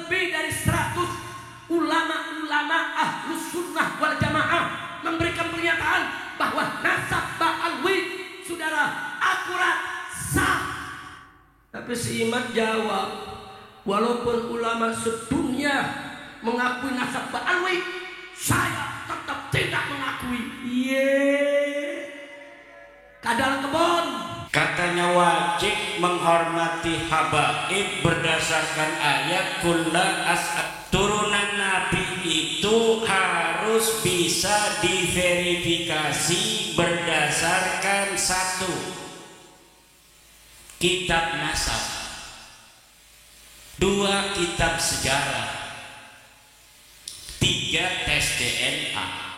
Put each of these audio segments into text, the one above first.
lebih dari 100 ulama-ulama Ahlus Sunnah wal Jamaah memberikan pernyataan bahwa nasab Ba'alwi, saudara, akurat, sah. Tapi si Imam jawab, walaupun ulama sedunia mengakui nasab Ba'alwi, saya tetap tidak mengakui. Kadal kebon. Katanya wajib menghormati habaib berdasarkan ayat kulla as'ad. Turunan Nabi itu harus bisa diverifikasi berdasarkan 1 kitab nasab, 2 kitab sejarah, 3 tes DNA.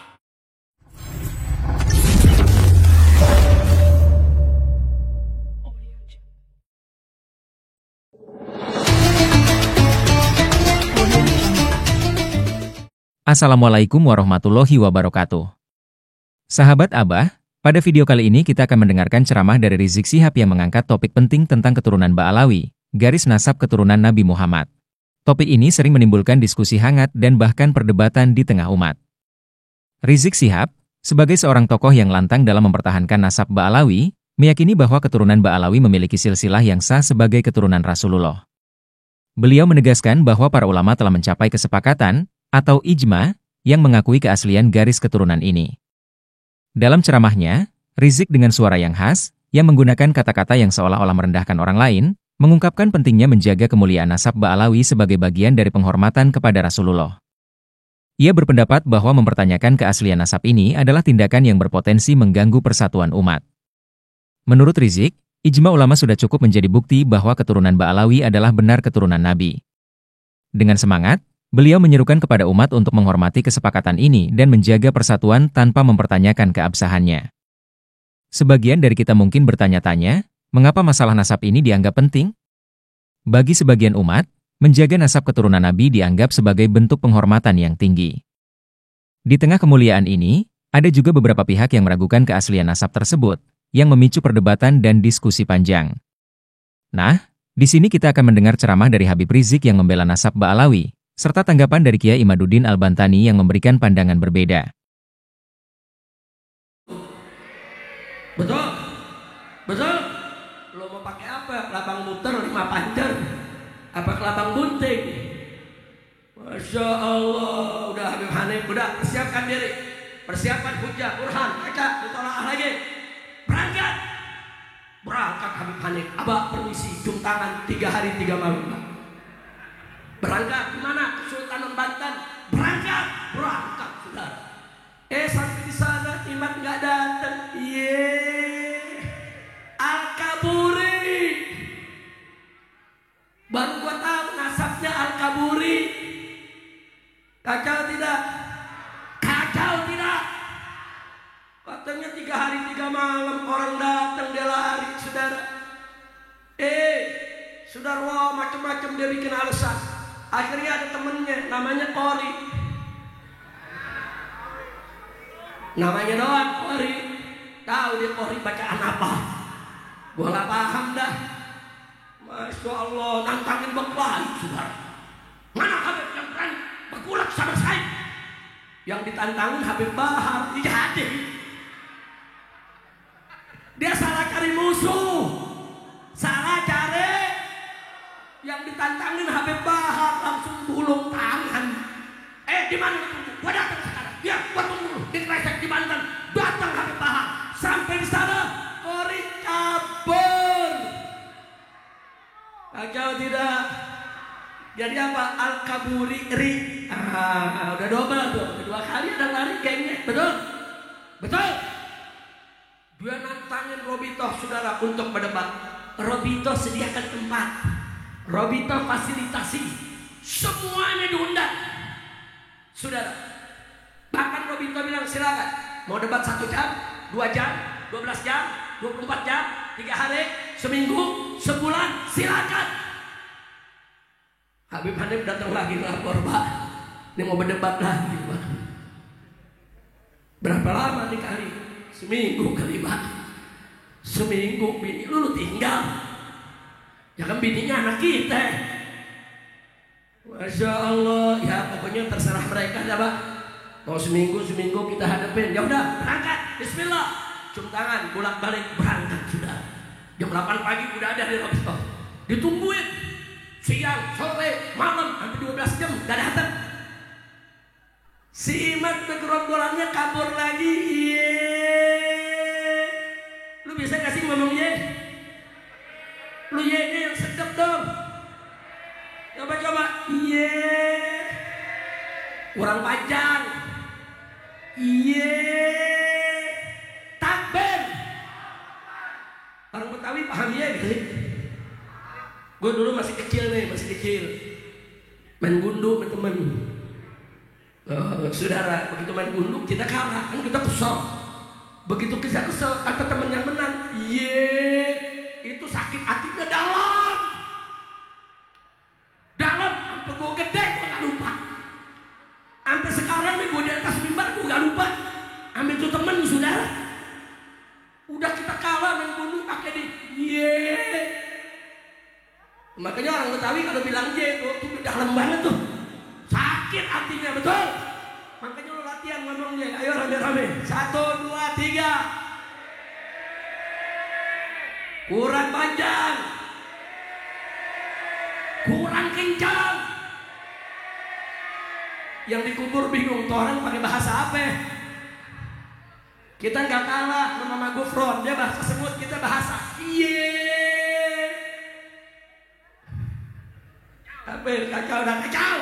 Assalamualaikum warahmatullahi wabarakatuh. Sahabat Abah, pada video kali ini kita akan mendengarkan ceramah dari Rizik Syihab yang mengangkat topik penting tentang keturunan Ba'alawi, garis nasab keturunan Nabi Muhammad. Topik ini sering menimbulkan diskusi hangat dan bahkan perdebatan di tengah umat. Rizik Syihab, sebagai seorang tokoh yang lantang dalam mempertahankan nasab Ba'alawi, meyakini bahwa keturunan Ba'alawi memiliki silsilah yang sah sebagai keturunan Rasulullah. Beliau menegaskan bahwa para ulama telah mencapai kesepakatan atau ijma yang mengakui keaslian garis keturunan ini. Dalam ceramahnya, Rizik dengan suara yang khas, yang menggunakan kata-kata yang seolah-olah merendahkan orang lain, mengungkapkan pentingnya menjaga kemuliaan nasab Ba'alawi sebagai bagian dari penghormatan kepada Rasulullah. Ia berpendapat bahwa mempertanyakan keaslian nasab ini adalah tindakan yang berpotensi mengganggu persatuan umat. Menurut Rizik, ijma ulama sudah cukup menjadi bukti bahwa keturunan Ba'alawi adalah benar keturunan Nabi. Dengan semangat, beliau menyerukan kepada umat untuk menghormati kesepakatan ini dan menjaga persatuan tanpa mempertanyakan keabsahannya. Sebagian dari kita mungkin bertanya-tanya, mengapa masalah nasab ini dianggap penting? Bagi sebagian umat, menjaga nasab keturunan Nabi dianggap sebagai bentuk penghormatan yang tinggi. Di tengah kemuliaan ini, ada juga beberapa pihak yang meragukan keaslian nasab tersebut, yang memicu perdebatan dan diskusi panjang. Nah, di sini kita akan mendengar ceramah dari Habib Rizik yang membela nasab Ba'alawi, serta tanggapan dari Kiai Imaduddin Al-Bantani yang memberikan pandangan berbeda. Betul? Betul? Lo mau pakai apa? Kelabang muter 5 panjer? Apa kelabang bunting? Masya Allah, udah Habib Hanif, udah persiapkan diri. Persiapkan hujah, burhan, baca, mutolaah lagi. Berangkat! Berangkat Habib Hanif. Abah permisi, cium tangan 3 hari 3 malam. Berangkat kemana? Kesultanan Banten. Berangkat saudara. Sampai di sana imam nggak datang. Al-Kaburi. Baru gua tahu nasabnya Al-Kaburi. Kacau tidak? Kacau tidak? Katanya 3 hari 3 malam orang datang dia lari, saudara. Saudara, macam-macam dia bikin alasan. Akhirnya ada temennya, namanya Qori. Namanya doang Qori. Tahu dia Qori bacaan apa? Gua gak paham dah. Masya Allah, nantangin berkelahi, saudara. Mana Habib yang berani bergulat sama saya? Yang ditantangin Habib Bahar, jadi. Dia salah cari musuh. Salah cari. Yang ditantangin Habib Bahar langsung gulung tangan. Di mana? Gua datang sekarang. Ya, gua tunggu di Kresek di Banten. Datang Habib Bahar. Sampai di sana, Qori kabur. Kacau tidak? Jadi apa? Al-Kaburi ri. Udah double tuh. Kedua kali ada lari gengnya. Betul? Betul? Dia nantangin Robito, saudara, untuk berdebat. Robito sediakan tempat. Robito fasilitasi, semuanya diundang, saudara. Bahkan Robito bilang silakan, mau debat 1 jam, 2 jam, 12 jam, 24 jam, 3 hari, seminggu, sebulan, silakan. Habib Hanif datang lagi lapor, Pak, ini mau berdebat lagi, Pak. Berapa lama nih kali? Seminggu kali, Pak. Seminggu, bini lu tinggal. Ya kan bininya anak kita. Masya Allah, ya pokoknya terserah mereka ya Pak. Mau seminggu kita hadapin. Ya udah, berangkat. Bismillah. Cium tangan, bolak-balik berangkat sudah. Jam 8 pagi udah ada di Robisto. Ditungguin. Siang, sore, malam, sampai 12 jam gak datang. Si Iman bergerombolannya kabur lagi. Iye. Lu bisa gak sih ngomong ye? Lu ye yang sedap dong. Coba. Iye. Kurang panjang. Iye. Takbir. Orang Betawi paham ye gitu. Gue dulu masih kecil. Main gundu sama temen. Saudara, begitu main gundu kita kalah, kan kita kesel. Begitu kita kesel, kata temen yang menang, itu sakit hatinya dalam. Sampai gue gede, gue gak lupa. Sampai sekarang nih gue di atas mimbar, gue gak lupa. Ambil tuh temen saudara. Udah kita kalah main gundu pakai di Makanya orang Betawi kalau bilang tuh dalam banget tuh. Sakit hatinya, betul. Makanya lo latihan ngomongnya. Ayo rame-rame. 1, 2, 3. Kurang panjang. Kurang kencang. Yang dikubur bingung tuh orang pakai bahasa apa? Kita nggak kalah sama Mama Gufron. Dia bahasa semut, kita bahasa kacau dan kacau.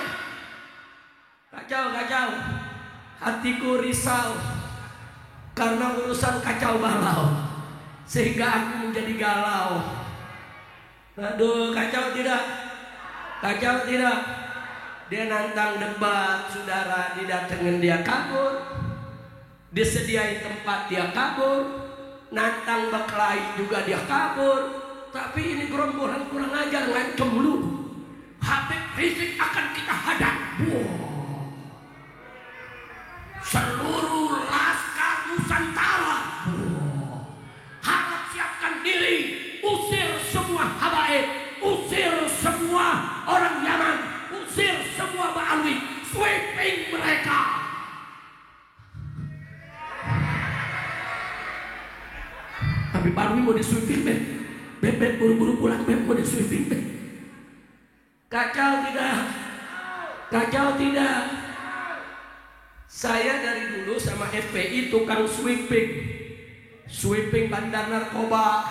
Kacau. Hatiku risau karena urusan kacau balau, sehingga aku menjadi galau. Aduh, kacau tidak? Dia nantang debat, saudara, didatengin dia kabur. Disediain tempat dia kabur. Nantang berkelahi juga dia kabur. Tapi ini gerombolan kurang ajar, ngancem lu. Habib Rizik akan kita hadap. Seluruh laskar Nusantara harap siapkan diri. Usir semua habaib, usir semua orang Yaman, usir semua Ba'alwi, sweeping mereka. Tapi Ba'alwi mau di sweeping, Beb buru-buru pulang, Beb mau di sweeping, Beb. Kacau tidak? Saya dari dulu sama FPI tukang sweeping bandar narkoba,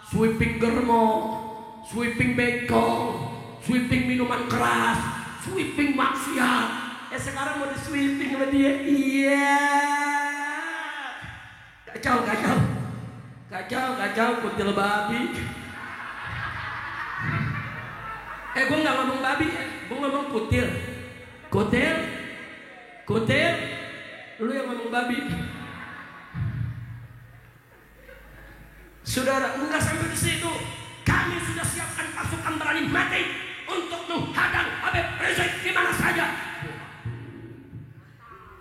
sweeping germo, sweeping bengkong, sweeping minuman keras, sweeping maksiat. Sekarang mau di sweeping sama dia. Iya. Kacau kutil babi. Gue nggak ngomong babi, gue ngomong kutil. Lu yang ngomong babi. Saudara, enggak sampai di situ. Kami sudah siapkan pasukan berani mati untuk menghadang Habib Rizik di mana saja.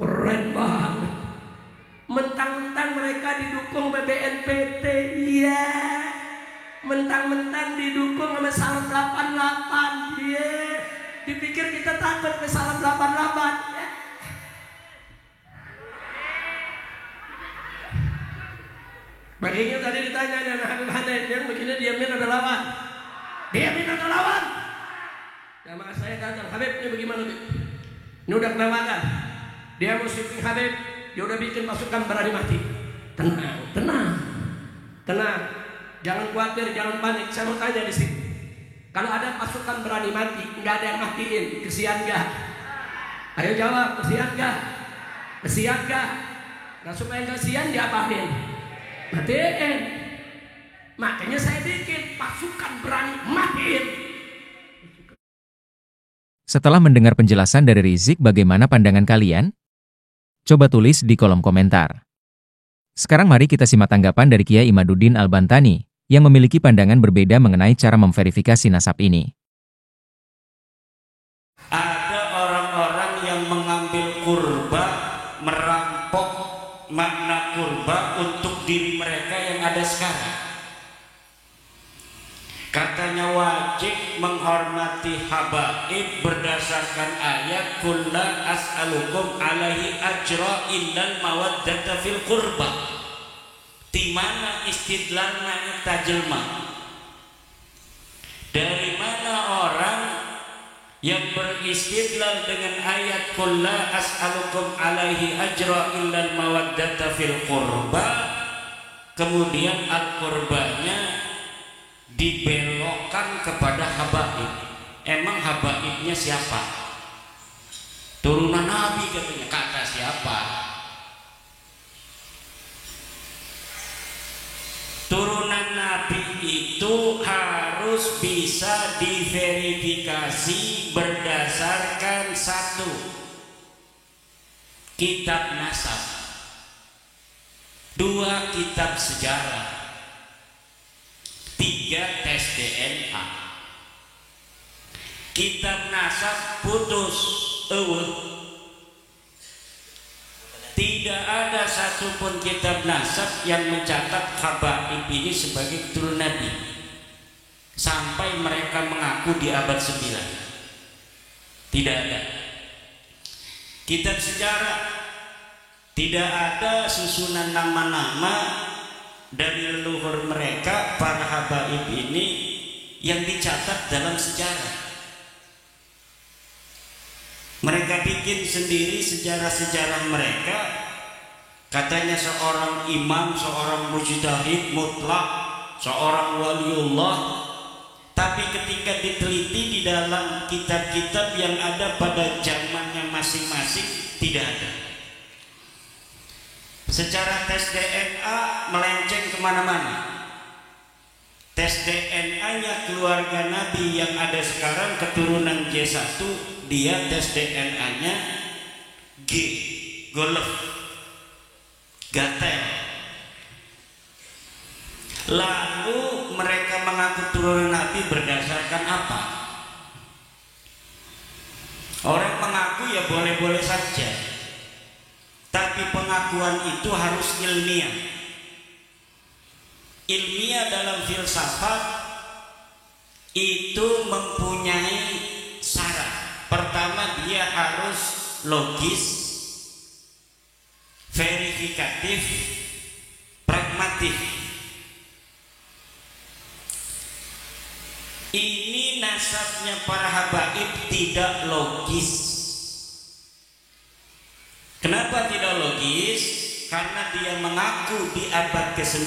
Keren banget. Mentang-mentang mereka didukung BNPT, iya. Mentang-mentang didukung sama Salam 88, iya. Dipikir kita takut ke Salam 88, ya. Baginya tadi ditanya dengan Habib Hanan, yang begini diamin ada lawan. Nama saya datang, Habib ini bagaimana, Habib? Ini udah kelewatan. Dia mau sweeping Habib, dia udah bikin pasukan berani mati. Tenang. Jangan khawatir, jangan panik. Saya mau tanya di sini. Kalau ada pasukan berani mati, nggak ada yang matiin, kesian nggak? Ayo jawab, kesian nggak? Nah supaya nggak kesian diapain? Matiin. Makanya saya bikin pasukan berani matiin. Setelah mendengar penjelasan dari Rizik, bagaimana pandangan kalian? Coba tulis di kolom komentar. Sekarang mari kita simak tanggapan dari Kiai Imaduddin Al-Bantani, yang memiliki pandangan berbeda mengenai cara memverifikasi nasab ini. Ada orang-orang yang mengambil kurba, merampok makna kurba untuk diri mereka yang ada sekarang. Katanya wajib menghormati habaib berdasarkan berdasarkan ayat qul la as'alukum alaihi ajra illal mawaddata fil qurba. Di mana istidlalna eta jelema? Dari mana orang yang beristidlal dengan ayat qul la as'alukum alaihi ajra illal mawaddata fil qurba, kemudian al-qurbanya dibelokkan kepada habaib. Emang habaibnya siapa? Turunan Nabi katanya. Kata siapa? Turunan Nabi itu harus bisa diverifikasi berdasarkan satu, kitab nasab, dua, kitab sejarah, tiga, tes DNA. Kitab nasab putus, tidak ada satupun kitab nasab yang mencatat habaib ini sebagai keturunan Nabi sampai mereka mengaku di abad 9. Tidak ada. Kitab sejarah tidak ada susunan nama-nama dari leluhur mereka para habaib ini yang dicatat dalam sejarah. Mereka bikin sendiri sejarah-sejarah mereka. Katanya seorang imam, seorang mujtahid mutlak, seorang waliullah. Tapi ketika diteliti di dalam kitab-kitab yang ada pada zamannya masing-masing, tidak ada. Secara tes DNA melenceng kemana-mana. Tes DNA-nya keluarga Nabi yang ada sekarang keturunan J1, dia tes DNA-nya G, golf, gatel. Lalu mereka mengaku turunan Nabi berdasarkan apa? Orang mengaku ya boleh-boleh saja, tapi pengakuan itu harus ilmiah. Ilmiah dalam filsafat itu mempunyai syarat. Pertama, dia harus logis, verifikatif, pragmatif. Ini nasabnya para habaib tidak logis. Kenapa tidak logis? Karena dia mengaku di abad ke-9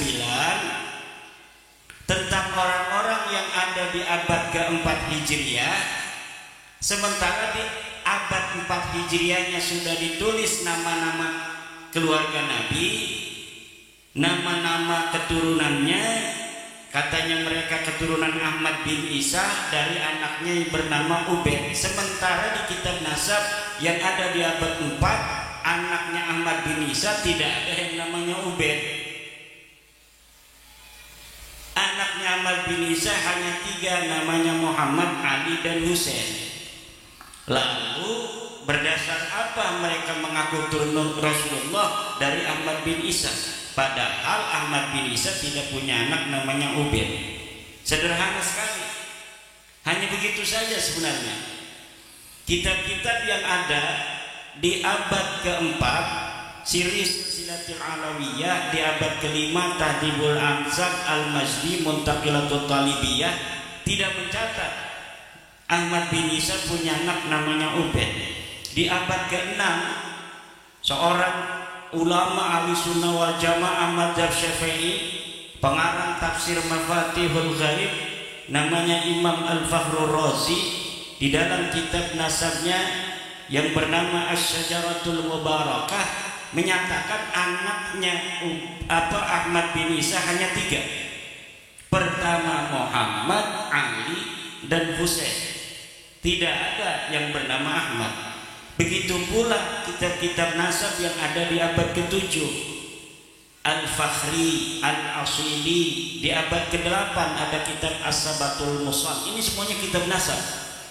tentang orang-orang yang ada di abad ke-4 Hijriah, sementara di abad 4 Hijriahnya sudah ditulis nama-nama keluarga Nabi, nama-nama keturunannya. Katanya mereka keturunan Ahmad bin Isa dari anaknya yang bernama Ubaid. Sementara di kitab nasab yang ada di abad 4, anaknya Ahmad bin Isa tidak ada yang namanya Ubaid. Anaknya Ahmad bin Isa hanya 3, namanya Muhammad, Ali, dan Husain. Lalu berdasar apa mereka mengaku turun Rasulullah dari Ahmad bin Isa? Padahal Ahmad bin Isa tidak punya anak namanya Ubaid. Sederhana sekali. Hanya begitu saja sebenarnya. Kitab-kitab yang ada di abad ke-4, Silsilatul Alawiyah, di abad ke-5 Tahdhibul Ansab Al-Majdi Muntaqilatul Talibiyah, tidak mencatat Ahmad bin Isa punya anak namanya Ubaid. Di abad ke-6 seorang ulama ahli sunnah wal jamaah madzhab Syafi'i, pengarang tafsir Mafatihul Ghaib, namanya Imam Al-Fakhrur Razi, di dalam kitab nasabnya yang bernama Asy-Syajaratul Mubarakah menyatakan anaknya Ahmad bin Isa hanya 3. Pertama Muhammad, Ali, dan Husain. Tidak ada yang bernama Ahmad. Begitu pula kitab-kitab nasab yang ada di abad ke-7. Al-Fakhri, Al-Asili. Di abad ke-8 ada kitab As-Sabatul Musal. Ini semuanya kitab nasab.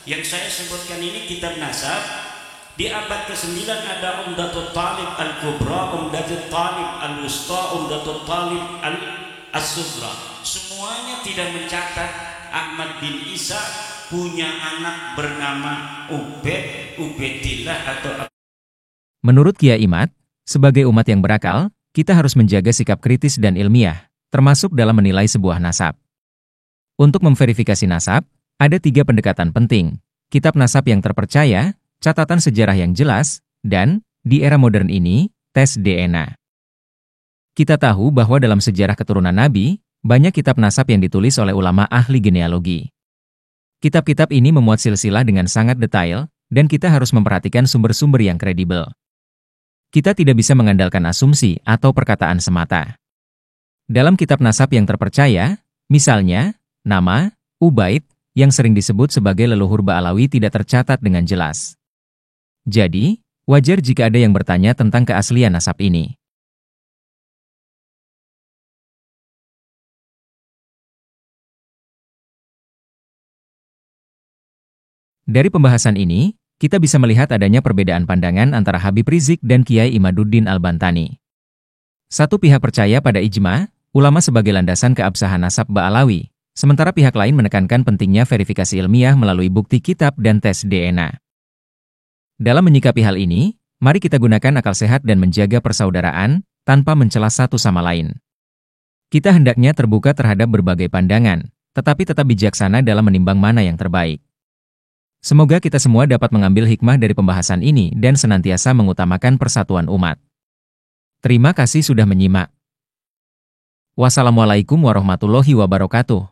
Yang saya sebutkan ini kitab nasab. Di abad ke-9 ada Umdatul Talib Al-Kubra, Umdatul Talib Al-Wusta, Umdatul Talib Al-As-Sughra. Semuanya tidak mencatat Ahmad bin Isa punya anak bernama Ubaidillah atau Menurut Kiai Imad, sebagai umat yang berakal, kita harus menjaga sikap kritis dan ilmiah, termasuk dalam menilai sebuah nasab. Untuk memverifikasi nasab, ada 3 pendekatan penting: kitab nasab yang terpercaya, catatan sejarah yang jelas, dan, di era modern ini, tes DNA. Kita tahu bahwa dalam sejarah keturunan Nabi, banyak kitab nasab yang ditulis oleh ulama ahli genealogi. Kitab-kitab ini memuat silsilah dengan sangat detail, dan kita harus memperhatikan sumber-sumber yang kredibel. Kita tidak bisa mengandalkan asumsi atau perkataan semata. Dalam kitab nasab yang terpercaya, misalnya, nama, Ubaid, yang sering disebut sebagai leluhur Ba'alawi tidak tercatat dengan jelas. Jadi, wajar jika ada yang bertanya tentang keaslian nasab ini. Dari pembahasan ini, kita bisa melihat adanya perbedaan pandangan antara Habib Rizik dan Kiai Imaduddin Al-Bantani. Satu pihak percaya pada ijma, ulama sebagai landasan keabsahan nasab Ba'alawi, sementara pihak lain menekankan pentingnya verifikasi ilmiah melalui bukti kitab dan tes DNA. Dalam menyikapi hal ini, mari kita gunakan akal sehat dan menjaga persaudaraan, tanpa mencela satu sama lain. Kita hendaknya terbuka terhadap berbagai pandangan, tetapi tetap bijaksana dalam menimbang mana yang terbaik. Semoga kita semua dapat mengambil hikmah dari pembahasan ini dan senantiasa mengutamakan persatuan umat. Terima kasih sudah menyimak. Wassalamualaikum warahmatullahi wabarakatuh.